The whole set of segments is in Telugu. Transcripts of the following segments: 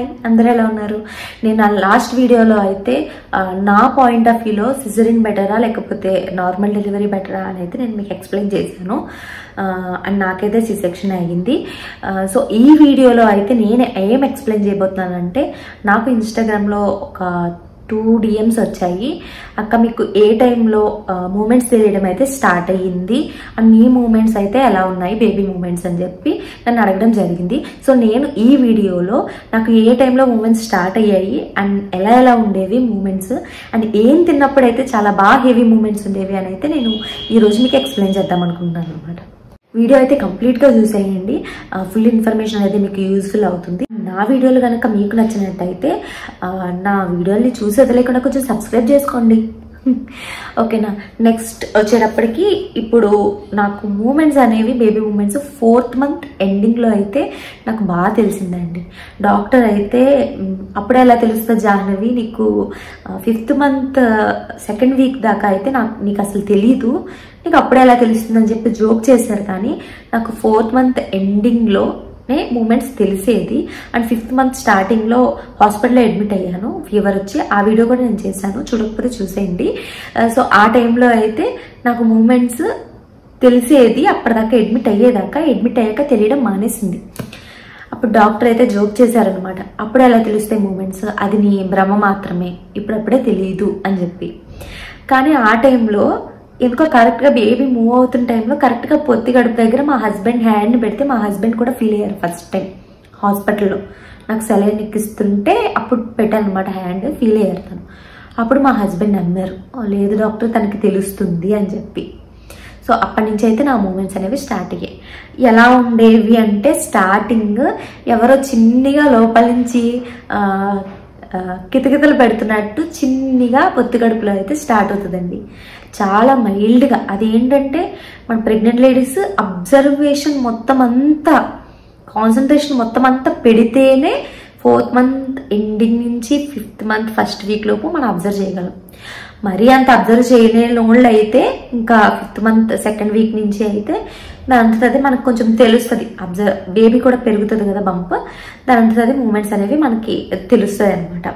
హాయ్ అందరూ ఎలా ఉన్నారు? నేను నా లాస్ట్ వీడియోలో అయితే నా పాయింట్ ఆఫ్ వ్యూలో సిజరిన్ బెటరా లేకపోతే నార్మల్ డెలివరీ బెటరా అని అయితే నేను మీకు ఎక్స్ప్లెయిన్ చేశాను. అండ్ నాకైతే సి సెక్షన్ అయ్యింది. సో ఈ వీడియోలో అయితే నేను ఏం ఎక్స్ప్లెయిన్ చేయబోతున్నానంటే, నాకు ఇన్స్టాగ్రామ్లో ఒక 2 DMs వచ్చాయి. అక్క మీకు ఏ టైంలో మూమెంట్స్ తెలియడం అయితే స్టార్ట్ అయ్యింది అండ్ నీ మూమెంట్స్ అయితే ఎలా ఉన్నాయి, బేబీ మూమెంట్స్ అని చెప్పి నన్ను అడగడం జరిగింది. సో నేను ఈ వీడియోలో నాకు ఏ టైంలో మూమెంట్స్ స్టార్ట్ అయ్యాయి అండ్ ఎలా ఉండేవి మూమెంట్స్ అండ్ ఏం తిన్నప్పుడైతే చాలా బాగా హెవీ మూమెంట్స్ ఉండేవి అని అయితే నేను ఈరోజు మీకు ఎక్స్ప్లెయిన్ చేద్దాం అనుకుంటున్నాను అనమాట. వీడియో అయితే కంప్లీట్గా చూసేయండి. ఫుల్ ఇన్ఫర్మేషన్ అయితే మీకు యూజ్ఫుల్ అవుతుంది. నా వీడియోలు కనుక మీకు నచ్చినట్టయితే నా వీడియోని చూసి వదిలేకుండా కొంచెం సబ్స్క్రైబ్ చేసుకోండి, ఓకేనా? నెక్స్ట్ వచ్చేటప్పటికి ఇప్పుడు నాకు మూమెంట్స్ అనేవి బేబీ మూమెంట్స్ 4th మంత్ ఎండింగ్లో అయితే నాకు బాగా తెలిసిందండి. డాక్టర్ అయితే అప్పుడే ఎలా తెలుస్తుంది జాహ్నవి, నీకు 5th మంత్ 2nd వీక్ దాకా అయితే నీకు అసలు తెలీదు, నీకు అప్పుడే ఎలా తెలుస్తుందని చెప్పి జోక్ చేశారు. కానీ నాకు 4th మంత్ ఎండింగ్లో మూమెంట్స్ తెలిసేది. అండ్ 5th మంత్ స్టార్టింగ్లో హాస్పిటల్లో అడ్మిట్ అయ్యాను, ఫీవర్ వచ్చి. ఆ వీడియో కూడా నేను చేశాను, చూడకపోతే చూసేయండి. సో ఆ టైంలో అయితే నాకు మూమెంట్స్ తెలిసేది. అప్పటిదాకా అడ్మిట్ అయ్యాక తెలియడం మానేసింది. అప్పుడు డాక్టర్ అయితే జోక్ చేశారనమాట, అప్పుడే ఎలా తెలుస్తాయి మూమెంట్స్, అది నీ భ్రమ మాత్రమే, ఇప్పుడప్పుడే తెలియదు అని చెప్పి. కానీ ఆ టైంలో ఎందుకో కరెక్ట్గా బేబీ మూవ్ అవుతున్న టైంలో కరెక్ట్గా పొత్తి గడుపు దగ్గర మా హస్బెండ్ హ్యాండ్ పెడితే మా హస్బెండ్ కూడా ఫీల్ అయ్యారు. ఫస్ట్ టైం హాస్పిటల్లో నాకు సెలైన్ ఎక్కిస్తుంటే అప్పుడు పెట్టాను అనమాట హ్యాండ్, ఫీల్ అయ్యారు తను. అప్పుడు మా హస్బెండ్ అన్నారు, లేదు డాక్టర్ తనకి తెలుస్తుంది అని చెప్పి. సో అప్పటి నుంచి అయితే నా మూమెంట్స్ అనేవి స్టార్ట్ అయ్యాయి. ఎలా ఉండేవి అంటే, స్టార్టింగ్ ఎవరో చిన్నగా లోపల నుంచి కితకితలు పెడుతున్నట్టు చిన్నగా పొత్తి గడుపులో అయితే స్టార్ట్ అవుతుందండి. చాలా మైల్డ్గా. అదేంటంటే మన ప్రెగ్నెంట్ లేడీస్ అబ్జర్వేషన్ మొత్తం అంతా, కాన్సన్ట్రేషన్ మొత్తం అంతా పెడితేనే 4th మంత్ ఎండింగ్ నుంచి 5th మంత్ 1st వీక్ లోపు మనం అబ్జర్వ్ చేయగలం. మరీ అంత అబ్జర్వ్ చేయలేని వాళ్ళు అయితే ఇంకా 5th మంత్ 2nd వీక్ నుంచి అయితే దానంతది మనకు కొంచెం తెలుస్తుంది. బేబీ కూడా పెరుగుతుంది కదా, బంప్, దానంతది మూమెంట్స్ అనేవి మనకి తెలుస్తుంది అనమాట.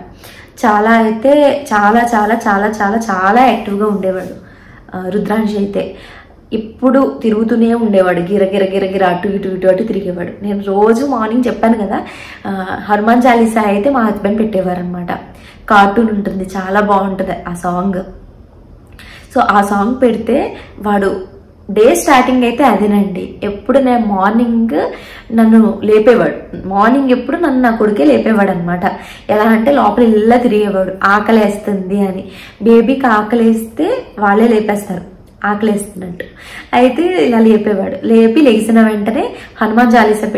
చాలా అయితే చాలా చాలా చాలా చాలా చాలా యాక్టివ్గా ఉండేవాడు రుద్రాంశ్ అయితే. ఇప్పుడు తిరుగుతూనే ఉండేవాడు, గిరగిర అటు ఇటు తిరిగేవాడు. నేను రోజు మార్నింగ్ చెప్పాను కదా, హనుమాన్ చాలీసా అయితే మా హస్బెండ్ పెట్టేవారు అనమాట. కార్టూన్ ఉంటుంది, చాలా బాగుంటుంది ఆ సాంగ్. సో ఆ సాంగ్ పెడితే వాడు డే స్టార్టింగ్ అయితే అదేనండి. ఎప్పుడు నేను మార్నింగ్ నన్ను లేపేవాడు, మార్నింగ్ ఎప్పుడు నన్ను నా కొడుకే లేపేవాడు అనమాట. ఎలా అంటే లోపల ఇలా తిరిగేవాడు, ఆకలేస్తుంది అని. బేబీకి ఆకలేస్తే వాళ్ళే లేపేస్తారు, ఆకలేస్తున్నట్టు. అయితే ఇలా లేపేవాడు. లేచిన వెంటనే హనుమాన్ చాలీసా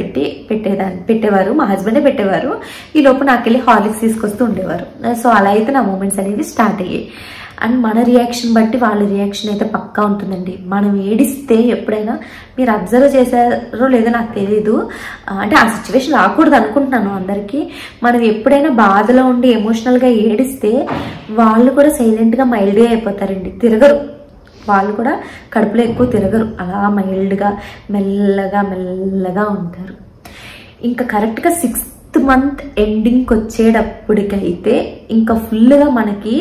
పెట్టేవారు, మా హస్బెండే పెట్టేవారు. ఈ లోపు నాకెళ్ళి హార్లిక్స్ తీసుకొస్తూ ఉండేవారు. సో అలా అయితే నా మూమెంట్స్ అనేవి స్టార్ట్ అయ్యాయి. అండ్ మన రియాక్షన్ బట్టి వాళ్ళ రియాక్షన్ అయితే పక్కా ఉంటుందండి. మనం ఏడిస్తే ఎప్పుడైనా, మీరు అబ్జర్వ్ చేశారో లేదో నాకు తెలీదు, అంటే ఆ సిచ్యువేషన్ రాకూడదు అనుకుంటున్నాను అందరికీ. మనం ఎప్పుడైనా బాధలో ఉండి ఎమోషనల్గా ఏడిస్తే వాళ్ళు కూడా సైలెంట్గా మైల్డ్గా అయిపోతారండి, తిరగరు. వాళ్ళు కూడా కడుపులో ఎక్కువ తిరగరు, అలా మైల్డ్గా మెల్లగా ఉంటారు. ఇంకా కరెక్ట్గా 6th మంత్ ఎండింగ్కి వచ్చేటప్పటికైతే ఇంకా ఫుల్గా మనకి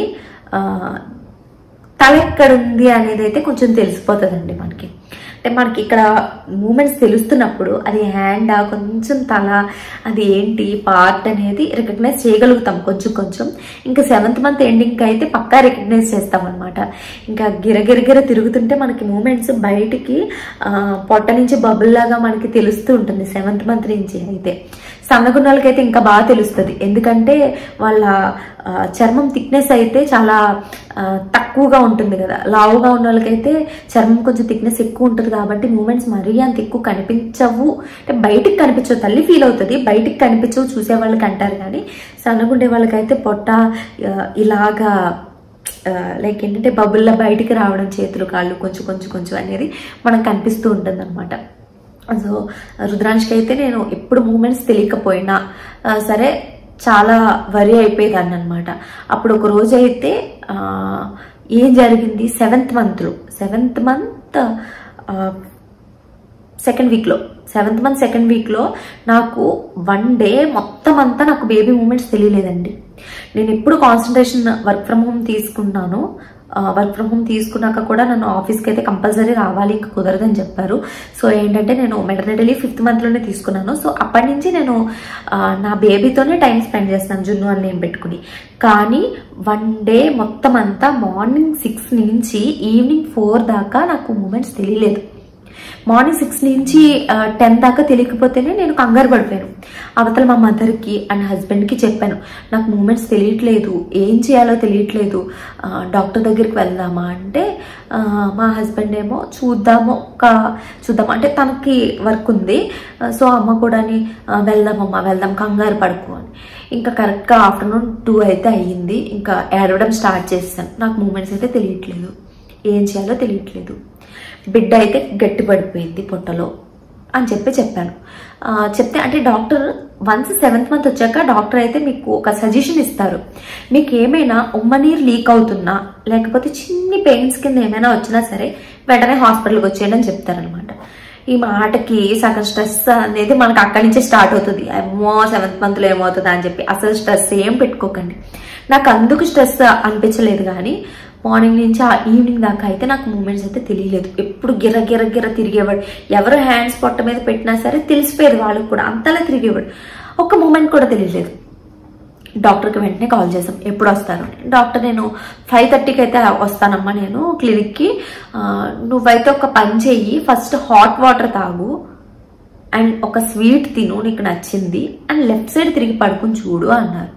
తల ఎక్కడుంది అనేది అయితే కొంచెం తెలిసిపోతుందండి మనకి. అంటే మనకి ఇక్కడ మూమెంట్స్ తెలుస్తున్నప్పుడు అది హ్యాండా, కొంచెం తల, అది ఏంటి పార్ట్ అనేది రికగ్నైజ్ చేయగలుగుతాం కొంచెం. ఇంకా 7th మంత్ ఎండింగ్కి అయితే పక్కా రికగ్నైజ్ చేస్తాం అనమాట. ఇంకా గిరగిర తిరుగుతుంటే మనకి మూమెంట్స్ బయటికి పొట్ట నుంచి బబుల్ లాగా మనకి తెలుస్తూ ఉంటుంది 7th మంత్ నుంచి. అయితే సన్నగున్న వాళ్ళకైతే ఇంకా బాగా తెలుస్తుంది, ఎందుకంటే వాళ్ళ చర్మం థిక్నెస్ అయితే చాలా తక్కువగా ఉంటుంది కదా. లావుగా ఉన్న వాళ్ళకైతే చర్మం కొంచెం థిక్నెస్ ఎక్కువ ఉంటుంది కాబట్టి మూమెంట్స్ మరీ అంత ఎక్కువ కనిపించవు. అంటే బయటికి కనిపించవు, తల్లి ఫీల్ అవుతుంది, బయటికి కనిపించవు చూసే వాళ్ళకి అంటారు. కానీ సన్నగుండే వాళ్ళకైతే పొట్ట ఇలాగా లైక్ ఏంటంటే బబుల్లా బయటికి రావడం, చేతులు కాళ్ళు కొంచెం అనేది మనకు కనిపిస్తూ ఉంటుంది అనమాట. సో రుద్రాంష్కి అయితే నేను ఎప్పుడు మూమెంట్స్ తెలియకపోయినా సరే చాలా వరి అయిపోయేదాన్ని అనమాట. అప్పుడు ఒక రోజు అయితే ఏం జరిగింది, 7th మంత్ సెకండ్ వీక్లో 7th మంత్ సెకండ్ వీక్లో నాకు 1 డే మొత్తం అంతా నాకు బేబీ మూమెంట్స్ తెలియలేదండి. నేను ఎప్పుడు కాన్సన్ట్రేషన్ వర్క్ ఫ్రమ్ హోమ్ తీసుకున్నాను. వర్క్ ఫ్రమ్ హోమ్ తీసుకున్నాక కూడా నన్ను ఆఫీస్కి అయితే కంపల్సరీ రావాలి, ఇంకా కుదరదని చెప్పారు. సో ఏంటంటే నేను మెటర్నిటీ లీవ్ 5th మంత్లోనే తీసుకున్నాను. సో అప్పటి నుంచి నేను నా బేబీతోనే టైం స్పెండ్ చేస్తాను, జున్ను అని నేను పెట్టుకుని. కానీ 1 డే మొత్తం అంతా మార్నింగ్ 6 నుంచి ఈవినింగ్ 4 దాకా నాకు మూమెంట్స్ తెలియలేదు. మార్నింగ్ 6 నుంచి 10 దాకా తెలియకపోతేనే నేను కంగారు పడిపోయాను. అవతల మా మదర్కి అండ్ హస్బెండ్కి చెప్పాను, నాకు మూమెంట్స్ తెలియట్లేదు, ఏం చేయాలో తెలియట్లేదు, డాక్టర్ దగ్గరికి వెళ్దామా అంటే మా హస్బెండ్ ఏమో చూద్దాము అంటే తనకి వర్క్ ఉంది. సో అమ్మ కూడా వెళ్దామమ్మా వెళ్దాం, కంగారు పడుకో అని. ఇంకా కరెక్ట్గా ఆఫ్టర్నూన్ 2 అయితే అయ్యింది. ఇంకా ఏడవడం స్టార్ట్ చేశాను. నాకు మూమెంట్స్ అయితే తెలియట్లేదు, ఏం చేయాలో తెలియట్లేదు. బిడ్డ అయితే గట్టి పడిపోయింది పొట్టలో అని చెప్పాను. చెప్తే అంటే డాక్టర్ వన్స్ 7th మంత్ వచ్చాక డాక్టర్ అయితే మీకు ఒక సజెషన్ ఇస్తారు. మీకు ఏమైనా ఉమ్మనీరు లీక్ అవుతున్నా లేకపోతే చిన్ని పెయిన్స్ కింద ఏమైనా వచ్చినా సరే వెంటనే హాస్పిటల్కి వచ్చేయండి అని చెప్తారనమాట. ఈ మాటకి సగం స్ట్రెస్ అనేది మనకు అక్కడి నుంచే స్టార్ట్ అవుతుంది. అమ్మో 7th మంత్లో ఏమవుతుందా అని చెప్పి అసలు స్ట్రెస్ ఏం పెట్టుకోకండి. నాకు అందుకు స్ట్రెస్ అనిపించలేదు, కానీ మార్నింగ్ నుంచి ఆ ఈవినింగ్ దాకా అయితే నాకు మూమెంట్స్ అయితే తెలియలేదు. ఎప్పుడు గిర్ర గిర్ర గిర్ర తిరిగేవాడు. ఎవరు హ్యాండ్స్ పొట్ట మీద పెట్టినా సరే తెలిసిపోయేది వాళ్ళకి కూడా, అంతలా తిరిగేవాడు. ఒక్క మూమెంట్ కూడా తెలియలేదు. డాక్టర్కి వెంటనే కాల్ చేసాం, ఎప్పుడు వస్తారు. డాక్టర్ నేను 5:30కి అయితే వస్తానమ్మా నేను క్లినిక్కి, నువ్వైతే ఒక పని చెయ్యి, ఫస్ట్ హాట్ వాటర్ తాగు అండ్ ఒక స్వీట్ తిను నీకు నచ్చింది అండ్ లెఫ్ట్ సైడ్ తిరిగి పడుకుని చూడు అన్నారు.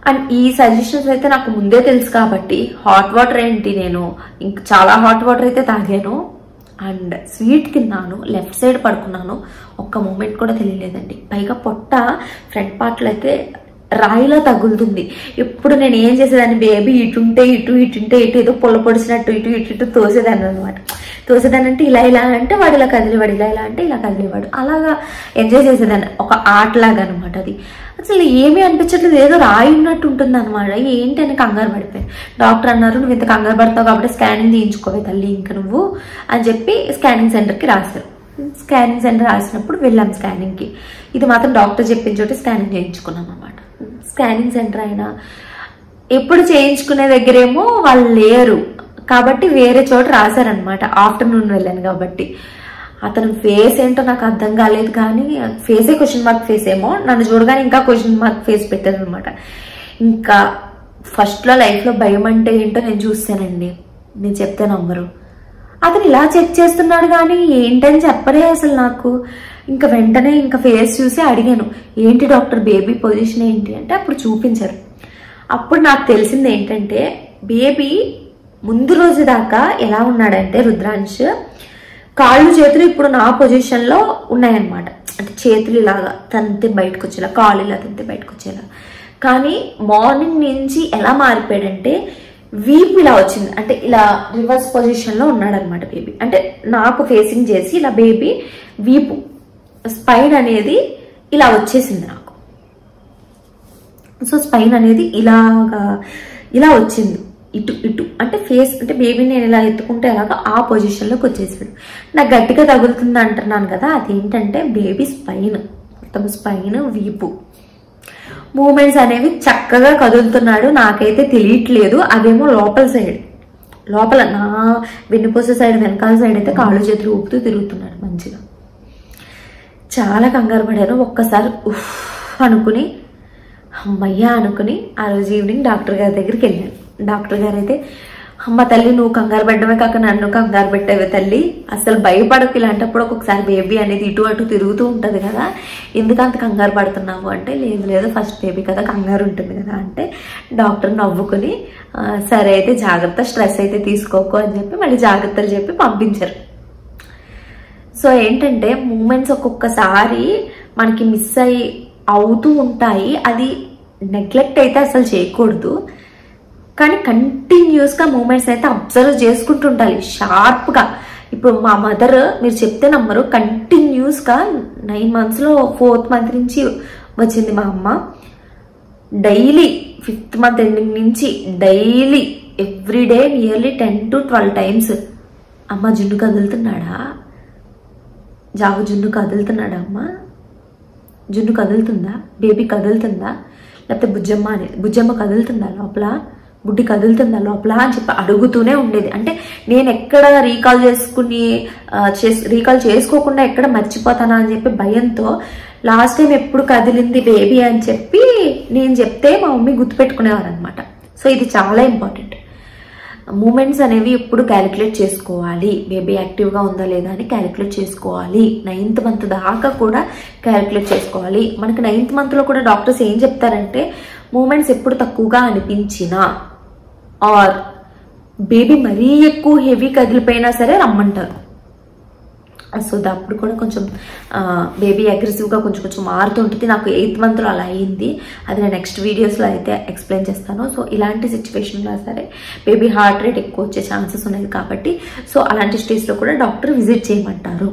అండ్ ఈ సజెషన్స్ అయితే నాకు ముందే తెలుసు కాబట్టి హాట్ వాటర్ ఏంటి, నేను ఇంక చాలా హాట్ వాటర్ అయితే తాగాను అండ్ స్వీట్ తిన్నాను, లెఫ్ట్ సైడ్ పడుకున్నాను. ఒక్క మూమెంట్ కూడా తెలియలేదండి. పైగా పొట్ట ఫ్రంట్ పార్ట్లో అయితే రాయిలా తగులుతుంది. ఎప్పుడు నేను ఏం చేసేదాన్ని, బేబీ ఇటుంటే ఇటు ఇటుంటే ఇటు ఏదో పొల్ల పొడిచినట్టు ఇటు ఇటు ఇటు తోసేదాన్ని అనమాట. తోసేదాన్ని అంటే ఇలా ఇలా అంటే వాడు ఇలా కదిలేవాడు, ఇలా ఇలా అంటే ఇలా కదిలేవాడు. అలాగా ఎంజాయ్ చేసేదాన్ని, ఒక ఆటలాగా అనమాట అది. అసలు ఏమీ అనిపించట్లేదు, ఏదో రాయి ఉన్నట్టు ఉంటుంది అనమాట. ఏంటి అని కంగారు పడిపోయాను. డాక్టర్ అన్నారు, నువ్వు ఇంత కంగారు పడతావు కాబట్టి స్కానింగ్ తీయించుకోవే తల్లి ఇంకా నువ్వు అని చెప్పి స్కానింగ్ సెంటర్కి రాశారు. స్కానింగ్ సెంటర్ రాసినప్పుడు వెళ్ళాం స్కానింగ్కి. ఇది మాత్రం డాక్టర్ చెప్పిన చోట స్కానింగ్ చేయించుకున్నాం అనమాట. స్కానింగ్ సెంటర్ అయినా ఎప్పుడు చేయించుకునే దగ్గరేమో వాళ్ళు లేరు కాబట్టి వేరే చోట రాశారనమాట. ఆఫ్టర్నూన్ వెళ్ళాను కాబట్టి. అతను ఫేస్ ఏంటో నాకు అర్థం కాలేదు, కానీ ఫేసే క్వశ్చన్ మార్క్ ఫేస్ ఏమో, నన్ను చూడగానే ఇంకా క్వశ్చన్ మార్క్ ఫేస్ పెట్టారు అనమాట. ఇంకా ఫస్ట్లో లైఫ్లో భయం అంటే ఏంటో నేను చూస్తానండి, నేను చెప్తే నమ్మరు. అతను ఇలా చెక్ చేస్తున్నాడు కానీ ఏంటని చెప్పరే అసలు నాకు. ఇంకా వెంటనే ఇంకా ఫేస్ చూసి అడిగాను, ఏంటి డాక్టర్ బేబీ పొజిషన్ ఏంటి అంటే అప్పుడు చూపించారు. అప్పుడు నాకు తెలిసింది ఏంటంటే బేబీ ముందు రోజు దాకా ఎలా ఉన్నాడంటే రుద్రాంశ్ కాళ్ళు చేతులు ఇప్పుడు నా పొజిషన్లో ఉన్నాయన్నమాట. అంటే చేతులు ఇలాగా తంతి బయటకు వచ్చేలా, కాళ్ళు ఇలా తంతి బయటకు వచ్చేలా. కానీ మార్నింగ్ నుంచి ఎలా మారిపోయాడంటే వీపు ఇలా వచ్చింది, అంటే ఇలా రివర్స్ పొజిషన్లో ఉన్నాడనమాట బేబీ. అంటే నాకు ఫేసింగ్ చేసి ఇలా బేబీ వీపు స్పైన్ అనేది ఇలా వచ్చేసింది నాకు. సో స్పైన్ అనేది ఇలా వచ్చింది ఇటు ఇటు, అంటే ఫేస్ అంటే బేబీని నేను ఇలా ఎత్తుకుంటే అలాగా ఆ పొజిషన్లోకి వచ్చేసాడు. నాకు గట్టిగా తగులుతుంది అంటున్నాను కదా, అదేంటంటే బేబీ స్పైన్, మొత్తం స్పైన్ వీపు మూమెంట్స్ అనేవి చక్కగా కదులుతున్నాడు. నాకైతే తెలియట్లేదు. అదేమో లోపల సైడ్, లోపల నా వెన్నుపూస సైడ్ వెనకాల సైడ్ అయితే కాళ్ళు చేతులు ఊపుతూ తిరుగుతున్నాడు మంచిగా. చాలా కంగారు పడాను. ఒక్కసారి ఉఫ్ అనుకుని అమ్మయ్యా అనుకుని ఆ రోజు ఈవినింగ్ డాక్టర్ గారి దగ్గరికి వెళ్ళాను. డాక్టర్ గారు అయితే, అమ్మ తల్లి నువ్వు కంగారు పడ్డమే కాక నన్ను కంగారు పెట్టావే తల్లి, అసలు భయపడకు, ఇలాంటప్పుడు ఒక్కొక్కసారి బేబీ అనేది ఇటు అటు తిరుగుతూ ఉంటుంది కదా, ఎందుకంత కంగారు పడుతున్నావు అంటే లేదు ఫస్ట్ బేబీ కదా కంగారు ఉంటుంది కదా అంటే డాక్టర్ నవ్వుకుని సరే అయితే జాగ్రత్త, స్ట్రెస్ అయితే తీసుకోకు అని చెప్పి మళ్ళీ జాగ్రత్తలు చెప్పి పంపించారు. సో ఏంటంటే మూమెంట్స్ ఒక్కొక్కసారి మనకి మిస్ అవుతూ ఉంటాయి. అది నెగ్లెక్ట్ అయితే అసలు చేయకూడదు, కానీ కంటిన్యూస్గా మూమెంట్స్ అయితే అబ్జర్వ్ చేసుకుంటూ ఉండాలి షార్ప్గా. ఇప్పుడు మా మదర్ మీరు చెప్తే నమ్మరు, కంటిన్యూస్గా 9 monthsలో 4th month నుంచి వచ్చింది మా అమ్మ. డైలీ 5th month ఎండింగ్ నుంచి daily everyday nearly 10 to 12 times అమ్మ జున్ను కదులుతున్నాడా, జాగు జున్ను కదులుతున్నాడమ్మా, జున్ను కదులుతుందా, బేబీ కదులుతుందా, లేకపోతే బుజ్జమ్మ కదులుతుందా లోపల, బుడ్డి కదులుతుందా లోపల అని చెప్పి అడుగుతూనే ఉండేది. అంటే నేను ఎక్కడ రీకాల్ చేసుకోకుండా ఎక్కడ మర్చిపోతానా అని చెప్పి భయంతో లాస్ట్ టైం ఎప్పుడు కదిలింది బేబీ అని చెప్పి నేను చెప్తే మా మమ్మీ గుర్తుపెట్టుకునేవారు అనమాట. సో ఇది చాలా ఇంపార్టెంట్. మూమెంట్స్ అనేవి ఎప్పుడు క్యాలిక్యులేట్ చేసుకోవాలి, బేబీ యాక్టివ్గా ఉందా లేదా అని క్యాలిక్యులేట్ చేసుకోవాలి. 9th మంత్ దాకా కూడా క్యాలిక్యులేట్ చేసుకోవాలి. మనకి 9th మంత్లో కూడా డాక్టర్స్ ఏం చెప్తారంటే మూమెంట్స్ ఎప్పుడు తక్కువగా అనిపించినా ఆర్ బేబీ మరీ ఎక్కువ హెవీ కదిలిపోయినా సరే రమ్మంటారు. సో అప్పుడు కూడా కొంచెం బేబీ అగ్రెసివ్గా కొంచెం మారుతుంటుంది. నాకు 8th మంత్లో అలా అయ్యింది. అది నేను నెక్స్ట్ వీడియోస్లో అయితే ఎక్స్ప్లెయిన్ చేస్తాను. సో ఇలాంటి సిచ్యువేషన్లో సరే బేబీ హార్ట్ రేట్ ఎక్కువ వచ్చే ఛాన్సెస్ ఉన్నాయి కాబట్టి సో అలాంటి స్టేజ్లో కూడా డాక్టర్ విజిట్ చేయమంటారు.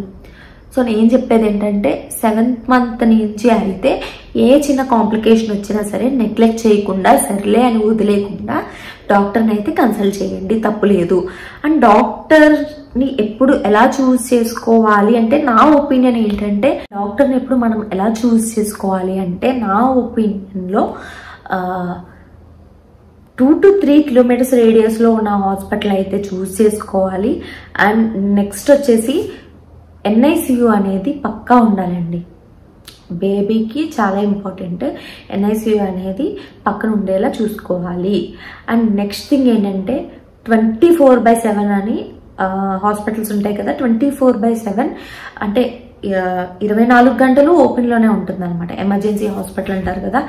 సో నేను చెప్పేది ఏంటంటే 7th మంత్ నుంచి అయితే ఏ చిన్న కాంప్లికేషన్ వచ్చినా సరే నెగ్లెక్ట్ చేయకుండా సర్లే అని వదిలేకుండా డాక్టర్ని అయితే కన్సల్ట్ చేయండి, తప్పు లేదు. అండ్ డాక్టర్ని ఎప్పుడు ఎలా చూస్ చేసుకోవాలి అంటే నా ఒపీనియన్ ఏంటంటే డాక్టర్ని ఎప్పుడు మనం ఎలా చూస్ చేసుకోవాలి అంటే నా ఒపీనియన్లో 2 to 3 కిలోమీటర్స్ రేడియస్లో ఉన్న హాస్పిటల్ అయితే చూస్ చేసుకోవాలి. అండ్ నెక్స్ట్ వచ్చేసి NICU అనేది పక్కా ఉండాలండి. బేబీకి చాలా ఇంపార్టెంట్. NICU అనేది పక్కన ఉండేలా చూసుకోవాలి. అండ్ నెక్స్ట్ థింగ్ ఏంటంటే 24/7 అని హాస్పిటల్స్ ఉంటాయి కదా. 24/7 అంటే 24 గంటలు ఓపెన్లోనే ఉంటుంది అనమాట. ఎమర్జెన్సీ హాస్పిటల్ అంటారు కదా,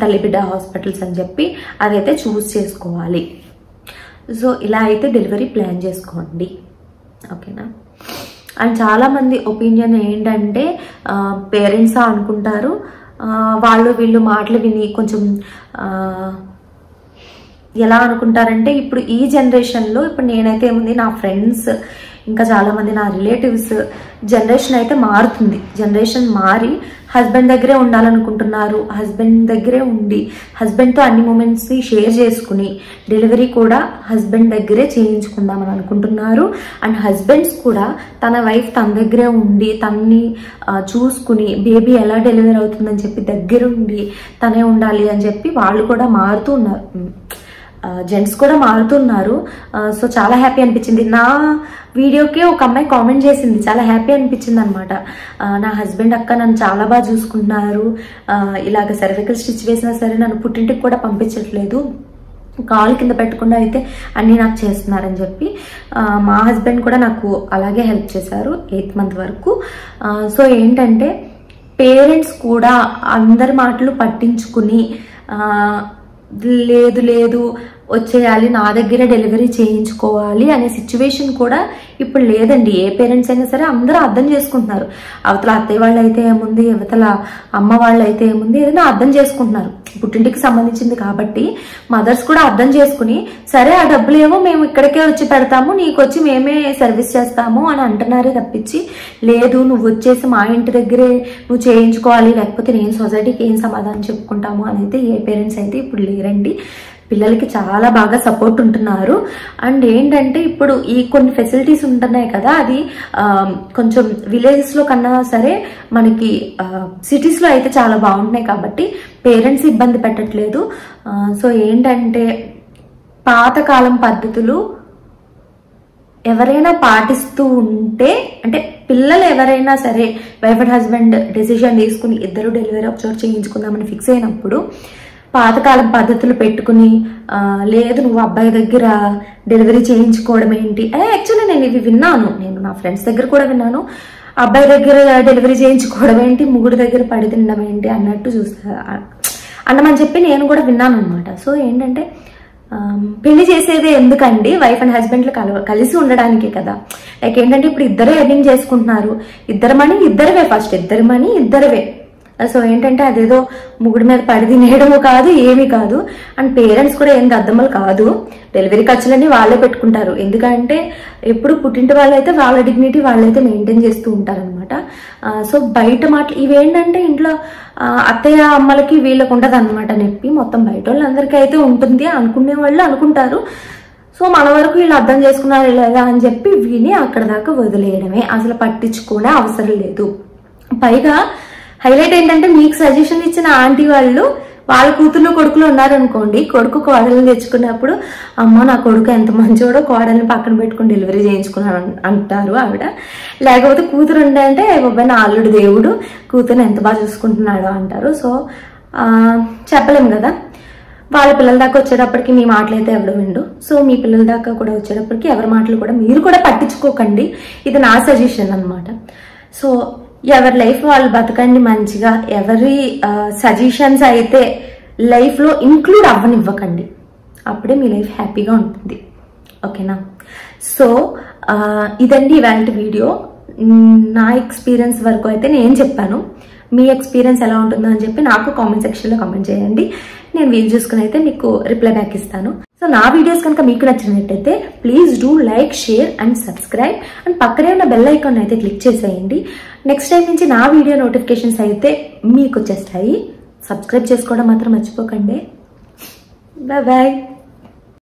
తల్లిబిడ్డ హాస్పిటల్స్ అని చెప్పి అదైతే చూస్ చేసుకోవాలి. సో ఇలా అయితే డెలివరీ ప్లాన్ చేసుకోండి, ఓకేనా. అండ్ చాలామంది ఒపీనియన్ ఏంటంటే పేరెంట్స్ అనుకుంటారు వాళ్ళు వీళ్ళు మాటలు విని కొంచెం ఎలా అనుకుంటారంటే ఇప్పుడు ఈ జనరేషన్లో ఇప్పుడు నేనైతే ఏముంది నా ఫ్రెండ్స్ ఇంకా చాలామంది నా రిలేటివ్స్ జనరేషన్ అయితే మారుతుంది. జనరేషన్ మారి హస్బెండ్ దగ్గరే ఉండాలనుకుంటున్నారు. హస్బెండ్ దగ్గరే ఉండి హస్బెండ్తో అన్ని మూమెంట్స్ని షేర్ చేసుకుని డెలివరీ కూడా హస్బెండ్ దగ్గరే చేయించుకుందామని అనుకుంటున్నారు. అండ్ హస్బెండ్స్ కూడా తన వైఫ్ తన దగ్గరే ఉండి తన్ని చూసుకుని బేబీ ఎలా డెలివరీ అవుతుందని చెప్పి దగ్గరుండి తనే ఉండాలి అని చెప్పి వాళ్ళు కూడా మారుతూ ఉన్నారు. జెంట్స్ కూడా మారుతున్నారు. సో చాలా హ్యాపీ అనిపించింది. నా వీడియోకి ఒక అమ్మాయి కామెంట్ చేసింది, చాలా హ్యాపీ అనిపించింది అనమాట. నా హస్బెండ్ అక్క నన్ను చాలా బాగా చూసుకుంటున్నారు, ఇలాగ సర్వికల్ స్టిచ్ వేసినా సరే నన్ను పుట్టింటికి కూడా పంపించట్లేదు, కాలు కింద పెట్టకుండా అయితే అన్నీ నాకు చేస్తున్నారని చెప్పి. మా హస్బెండ్ కూడా నాకు అలాగే హెల్ప్ చేశారు 8th మంత్ వరకు. సో ఏంటంటే పేరెంట్స్ కూడా అందరి మాటలు పట్టించుకుని లేదు లేదు వచ్చేయాలి నా దగ్గర డెలివరీ చేయించుకోవాలి అనే సిచ్యువేషన్ కూడా ఇప్పుడు లేదండి. ఏ పేరెంట్స్ అయినా సరే అందరూ అర్థం చేసుకుంటున్నారు. అవతల అత్తయ్య వాళ్ళు అయితే ఏముంది, అవతల అమ్మ వాళ్ళు అయితే ఏముంది, ఏదైనా అర్థం చేసుకుంటున్నారు. పుట్టింటికి సంబంధించింది కాబట్టి మదర్స్ కూడా అర్థం చేసుకుని సరే ఆ డబ్బులు ఏమో మేము ఇక్కడికే వచ్చి పెడతాము, నీకు వచ్చి మేమే సర్వీస్ చేస్తాము అని అంటున్నారే తప్పించి లేదు నువ్వు వచ్చేసి మా ఇంటి దగ్గరే నువ్వు చేయించుకోవాలి లేకపోతే నేను సొసైటీకి ఏం సమాధానం చెప్పుకుంటాము అని అయితే ఏ పేరెంట్స్ అయితే ఇప్పుడు లేరండి. పిల్లలకి చాలా బాగా సపోర్ట్ ఉంటున్నారు. అండ్ ఏంటంటే ఇప్పుడు ఈ కొన్ని ఫెసిలిటీస్ ఉంటున్నాయి కదా, అది కొంచెం విలేజెస్లో కన్నా సరే మనకి సిటీస్లో అయితే చాలా బాగుంటున్నాయి కాబట్టి పేరెంట్స్ ఇబ్బంది పెట్టట్లేదు. సో ఏంటంటే పాతకాలం పద్ధతులు ఎవరైనా పాటిస్తూ ఉంటే అంటే పిల్లలు ఎవరైనా సరే వైఫ్ అండ్ హస్బెండ్ డెసిషన్ తీసుకుని ఇద్దరు డెలివరీ ఒకచోట చేయించుకుందామని ఫిక్స్ అయినప్పుడు పాతకాలం పద్ధతులు పెట్టుకుని లేదు నువ్వు అబ్బాయి దగ్గర డెలివరీ చేయించుకోవడం ఏంటి. యాక్చువల్లీ నేను ఇవి విన్నాను, నేను నా ఫ్రెండ్స్ దగ్గర కూడా విన్నాను. అబ్బాయి దగ్గర డెలివరీ చేయించుకోవడం ఏంటి, ముగ్గురు దగ్గర పడి తినడం ఏంటి అన్నట్టు అన్నమని చెప్పి నేను కూడా విన్నాను అనమాట. సో ఏంటంటే పెళ్లి చేసేది ఎందుకండి, వైఫ్ అండ్ హస్బెండ్లు కలిసి ఉండడానికి కదా. లైక్ ఏంటంటే ఇప్పుడు ఇద్దరే ఎర్నింగ్ చేసుకుంటున్నారు, ఇద్దరు మనీ ఇద్దరివే, ఫస్ట్ ఇద్దరు మనీ ఇద్దరివే. సో ఏంటంటే అదేదో ముగ్గుడి మీద పడి తినేయడము కాదు, ఏమీ కాదు. అండ్ పేరెంట్స్ కూడా ఏం దద్దమ్మలు కాదు, డెలివరీ ఖర్చులన్నీ వాళ్ళే పెట్టుకుంటారు. ఎందుకంటే ఎప్పుడు పుట్టింటి వాళ్ళైతే వాళ్ళ డిగ్నిటీ వాళ్ళైతే మెయింటైన్ చేస్తూ ఉంటారనమాట. సో బయట మాటలు ఇవేంటంటే ఇంట్లో అత్తయ్య అమ్మలకి వీళ్ళకి ఉండదు అనమాట నొప్పి, మొత్తం బయట వాళ్ళందరికీ అయితే ఉంటుంది అనుకునే వాళ్ళు అనుకుంటారు. సో మన వరకు వీళ్ళు అర్థం చేసుకున్నారు లేదా అని చెప్పి విని అక్కడ దాకా వదిలేయడమే, అసలు పట్టించుకునే అవసరం లేదు. పైగా హైలైట్ ఏంటంటే మీకు సజెషన్ ఇచ్చిన ఆంటీ వాళ్ళు వాళ్ళ కూతుర్లు కొడుకులు ఉన్నారనుకోండి, కొడుకు కోడల్ని తెచ్చుకున్నప్పుడు అమ్మ నా కొడుకు ఎంత మంచోడో కోడల్ని పక్కన పెట్టుకుని డెలివరీ చేయించుకున్నాను అంటారు ఆవిడ. లేకపోతే కూతురు ఉంటే బాబాయ్ నా అల్లుడు దేవుడు కూతురుని ఎంత బాగా చూసుకుంటున్నాడో అంటారు. సో చెప్పలేము కదా. వాళ్ళ పిల్లల దాకా వచ్చేటప్పటికి మీ మాటలు అయితే ఎవడు విండు. సో మీ పిల్లల దాకా కూడా వచ్చేటప్పటికి ఎవరి మాటలు కూడా మీరు కూడా పట్టించుకోకండి. ఇది నా సజెషన్ అనమాట. సో ఎవరి లైఫ్ వాళ్ళు బతకండి మంచిగా. ఎవరి సజెషన్స్ అయితే లైఫ్లో ఇంక్లూడ్ అవ్వనివ్వకండి. అప్పుడే మీ లైఫ్ హ్యాపీగా ఉంటుంది. ఓకేనా? సో ఇదండి ఇవాళ వీడియో. నా ఎక్స్పీరియన్స్ వరకు అయితే నేను చెప్పాను. మీ ఎక్స్పీరియన్స్ ఎలా ఉంటుందో అని చెప్పి నాకు కామెంట్ సెక్షన్లో కామెంట్ చేయండి. నేను వీలు చూసుకుని అయితే మీకు రిప్లై బ్యాక్ ఇస్తాను. సో నా వీడియోస్ కనుక మీకు నచ్చినట్టయితే please do like, share and subscribe. And పక్కనే ఉన్న బెల్ ఐకాన్ అయితే క్లిక్ చేసేయండి. నెక్స్ట్ టైం నుంచి నా వీడియో నోటిఫికేషన్స్ అయితే మీకు వచ్చేస్తాయి. సబ్స్క్రైబ్ చేసుకోవడం మాత్రం మర్చిపోకండి. Bye bye.